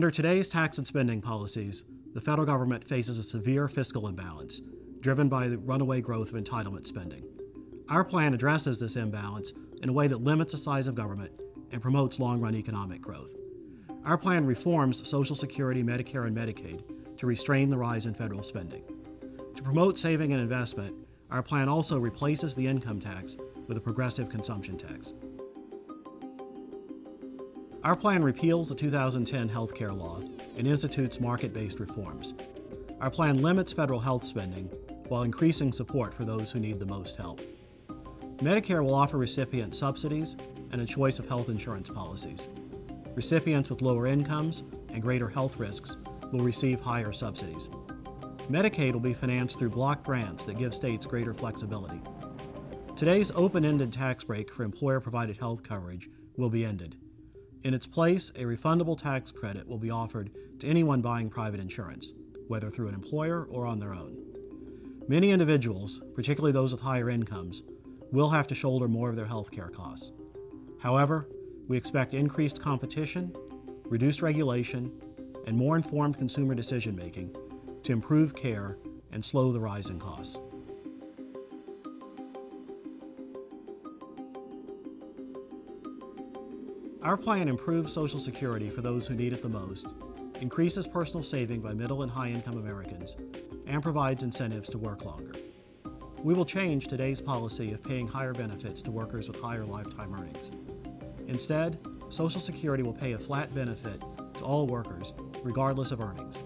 Under today's tax and spending policies, the federal government faces a severe fiscal imbalance, driven by the runaway growth of entitlement spending. Our plan addresses this imbalance in a way that limits the size of government and promotes long-run economic growth. Our plan reforms Social Security, Medicare, and Medicaid to restrain the rise in federal spending. To promote saving and investment, our plan also replaces the income tax with a progressive consumption tax. Our plan repeals the 2010 health care law and institutes market-based reforms. Our plan limits federal health spending while increasing support for those who need the most help. Medicare will offer recipients subsidies and a choice of health insurance policies. Recipients with lower incomes and greater health risks will receive higher subsidies. Medicaid will be financed through block grants that give states greater flexibility. Today's open-ended tax break for employer-provided health coverage will be ended. In its place, a refundable tax credit will be offered to anyone buying private insurance, whether through an employer or on their own. Many individuals, particularly those with higher incomes, will have to shoulder more of their health care costs. However, we expect increased competition, reduced regulation, and more informed consumer decision-making to improve care and slow the rise in costs. Our plan improves Social Security for those who need it the most, increases personal saving by middle and high-income Americans, and provides incentives to work longer. We will change today's policy of paying higher benefits to workers with higher lifetime earnings. Instead, Social Security will pay a flat benefit to all workers, regardless of earnings.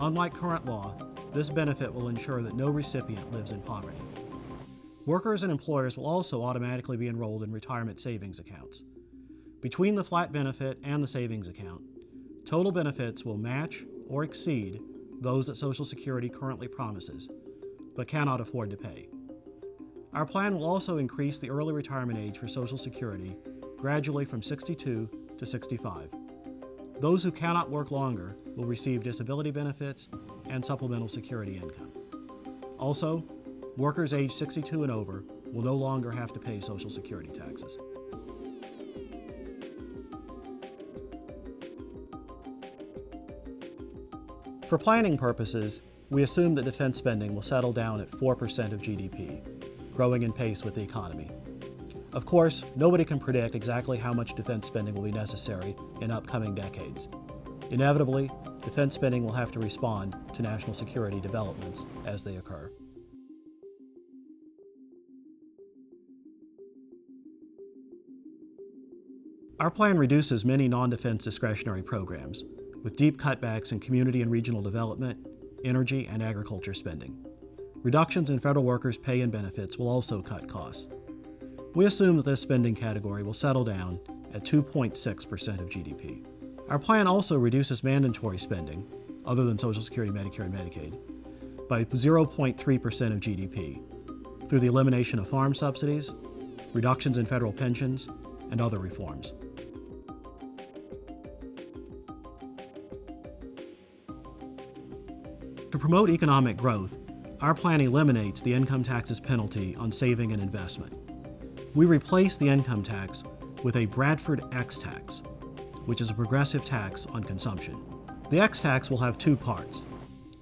Unlike current law, this benefit will ensure that no recipient lives in poverty. Workers and employers will also automatically be enrolled in retirement savings accounts. Between the flat benefit and the savings account, total benefits will match or exceed those that Social Security currently promises, but cannot afford to pay. Our plan will also increase the early retirement age for Social Security gradually from 62 to 65. Those who cannot work longer will receive disability benefits and supplemental security income. Also, workers aged 62 and over will no longer have to pay Social Security taxes. For planning purposes, we assume that defense spending will settle down at 4% of GDP, growing in pace with the economy. Of course, nobody can predict exactly how much defense spending will be necessary in upcoming decades. Inevitably, defense spending will have to respond to national security developments as they occur. Our plan reduces many non-defense discretionary programs, with deep cutbacks in community and regional development, energy, and agriculture spending. Reductions in federal workers' pay and benefits will also cut costs. We assume that this spending category will settle down at 2.6% of GDP. Our plan also reduces mandatory spending, other than Social Security, Medicare, and Medicaid, by 0.3% of GDP through the elimination of farm subsidies, reductions in federal pensions, and other reforms. To promote economic growth, our plan eliminates the income tax's penalty on saving and investment. We replace the income tax with a Bradford X tax, which is a progressive tax on consumption. The X tax will have two parts.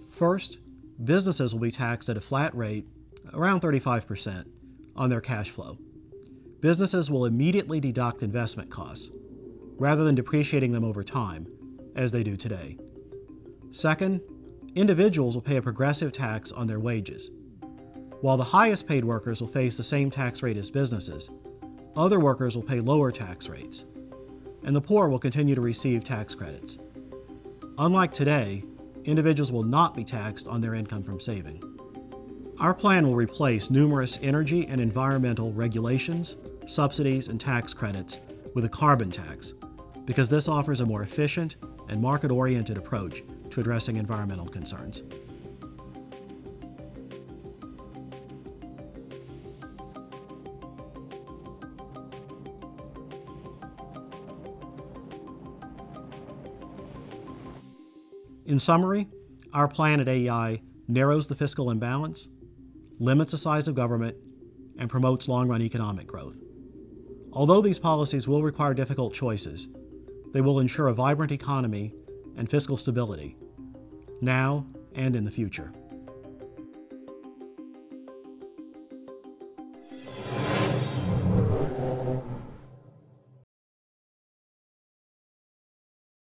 First, businesses will be taxed at a flat rate, around 35%, on their cash flow. Businesses will immediately deduct investment costs, rather than depreciating them over time, as they do today. Second, individuals will pay a progressive tax on their wages. While the highest paid workers will face the same tax rate as businesses, other workers will pay lower tax rates, and the poor will continue to receive tax credits. Unlike today, individuals will not be taxed on their income from saving. Our plan will replace numerous energy and environmental regulations, subsidies, and tax credits with a carbon tax, because this offers a more efficient and market-oriented approach to addressing environmental concerns. In summary, our plan at AEI narrows the fiscal imbalance, limits the size of government, and promotes long-run economic growth. Although these policies will require difficult choices, they will ensure a vibrant economy and fiscal stability, now and in the future.